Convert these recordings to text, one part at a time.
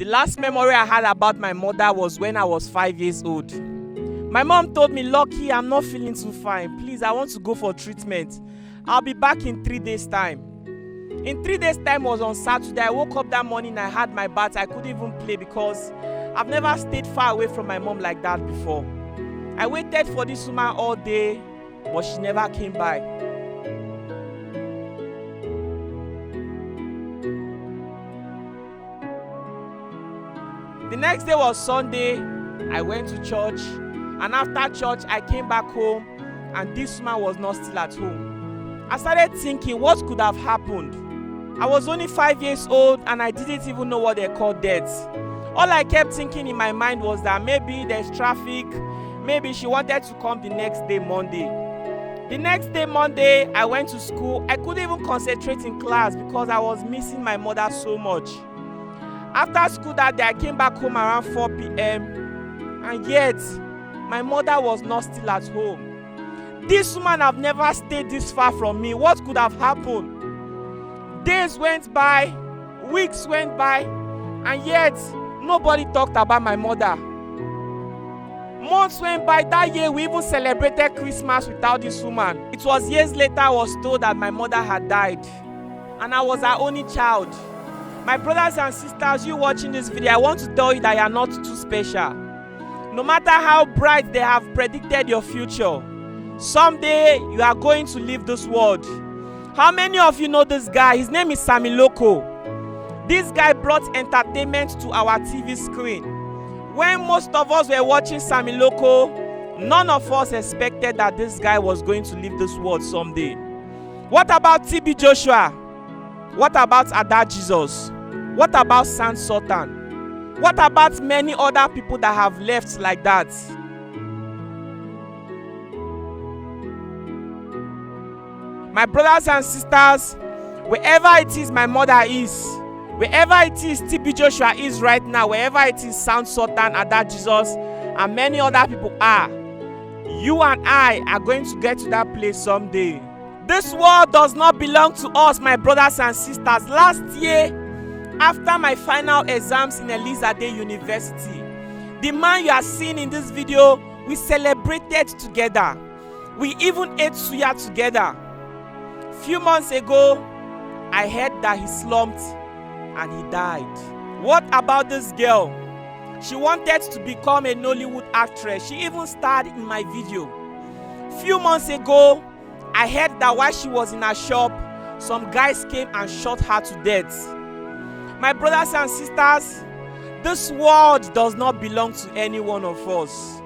The last memory I had about my mother was when I was 5 years old. My mom told me, "Lucky, I'm not feeling too fine. Please, I want to go for treatment. I'll be back in 3 days' time." In 3 days' time was on Saturday. I woke up that morning, I had my bath. I couldn't even play because I've never stayed far away from my mom like that before. I waited for this woman all day, but she never came by. The next day was Sunday. I went to church, and after church, I came back home, and this woman was not still at home. I started thinking, what could have happened? I was only 5 years old, and I didn't even know what they call death. All I kept thinking in my mind was that maybe there's traffic, maybe she wanted to come the next day, Monday. The next day, Monday, I went to school. I couldn't even concentrate in class because I was missing my mother so much. After school that day, I came back home around 4 p.m. and yet, my mother was not still at home. This woman have never stayed this far from me. What could have happened? Days went by, weeks went by, and yet, nobody talked about my mother. Months went by. That year, we even celebrated Christmas without this woman. It was years later I was told that my mother had died, and I was her only child. My brothers and sisters, you watching this video, I want to tell you that you are not too special. No matter how bright they have predicted your future, someday you are going to leave this world. How many of you know this guy? His name is Sammy Loco. This guy brought entertainment to our TV screen. When most of us were watching Sammy Loco, none of us expected that this guy was going to leave this world someday. What about TB Joshua? What about Ada Jesus? What about San Sultan? What about many other people that have left like that? My brothers and sisters, wherever it is my mother is, wherever it is TB Joshua is right now, wherever it is San Sultan, Ada Jesus, and many other people are, you and I are going to get to that place someday. This world does not belong to us, my brothers and sisters. Last year, after my final exams in Elizabeth University, the man you are seeing in this video, we celebrated together. We even ate suya together. Few months ago, I heard that he slumped and he died. What about this girl? She wanted to become a Nollywood actress. She even starred in my video. Few months ago, I heard that while she was in her shop, some guys came and shot her to death. My brothers and sisters, this world does not belong to any one of us.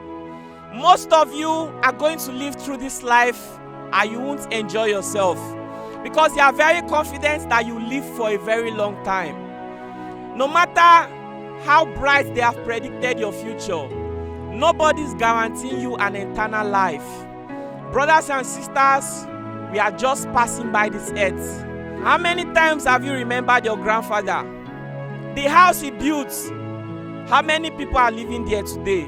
Most of you are going to live through this life and you won't enjoy yourself because you are very confident that you live for a very long time. No matter how bright they have predicted your future, nobody's guaranteeing you an eternal life. Brothers and sisters, we are just passing by this earth. How many times have you remembered your grandfather? The house he built, how many people are living there today?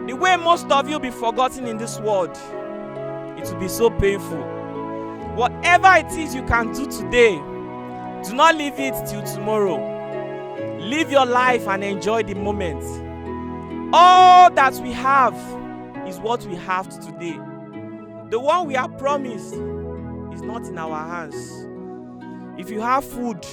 The way most of you be forgotten in this world, it will be so painful. Whatever it is you can do today, do not leave it till tomorrow. Live your life and enjoy the moment. All that we have is what we have today. The one we are promised is not in our hands. If you have food,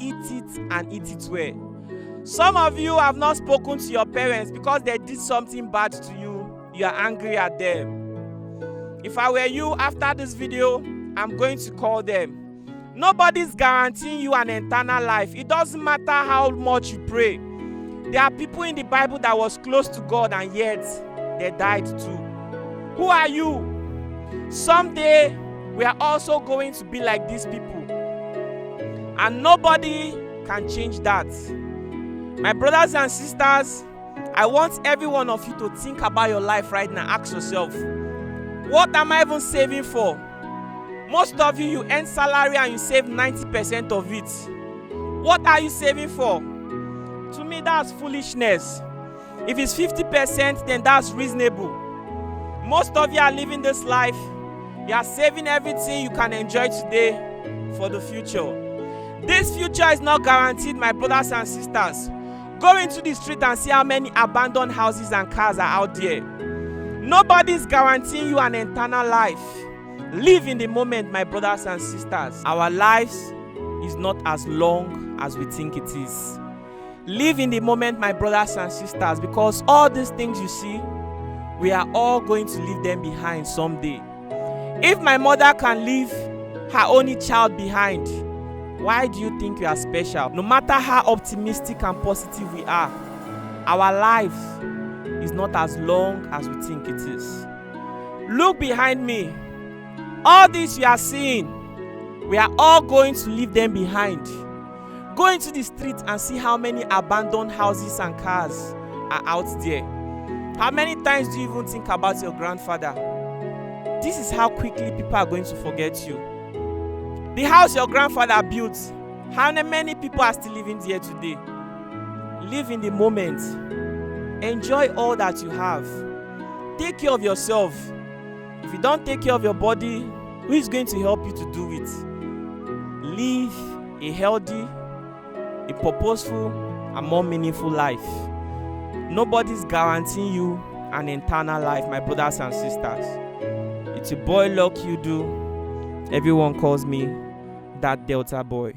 eat it and eat it well. Some of you have not spoken to your parents because they did something bad to you. You are angry at them. If I were you, after this video, I'm going to call them. Nobody's guaranteeing you an eternal life. It doesn't matter how much you pray. There are people in the Bible that was close to God and yet they died too. Who are you? Someday, we are also going to be like these people. And nobody can change that. My brothers and sisters, I want every one of you to think about your life right now. Ask yourself, what am I even saving for? Most of you, you earn salary and you save 90% of it. What are you saving for? To me, that's foolishness. If it's 50%, then that's reasonable. Most of you are living this life. You are saving everything you can enjoy today for the future. This future is not guaranteed, my brothers and sisters. Go into the street and see how many abandoned houses and cars are out there. Nobody's guaranteeing you an eternal life. Live in the moment, my brothers and sisters. Our lives is not as long as we think it is. Live in the moment, my brothers and sisters, because all these things you see, we are all going to leave them behind someday. If my mother can leave her only child behind, why do you think we are special? No matter how optimistic and positive we are, our life is not as long as we think it is. Look behind me. All this you are seeing, we are all going to leave them behind. Go into the street and see how many abandoned houses and cars are out there. How many times do you even think about your grandfather? This is how quickly people are going to forget you. The house your grandfather built, how many people are still living there today? Live in the moment. Enjoy all that you have. Take care of yourself. If you don't take care of your body, who is going to help you to do it? Live a healthy, a purposeful, and more meaningful life. Nobody's guaranteeing you an eternal life, my brothers and sisters. It's a boy Luck You Do. Everyone calls me that Delta boy.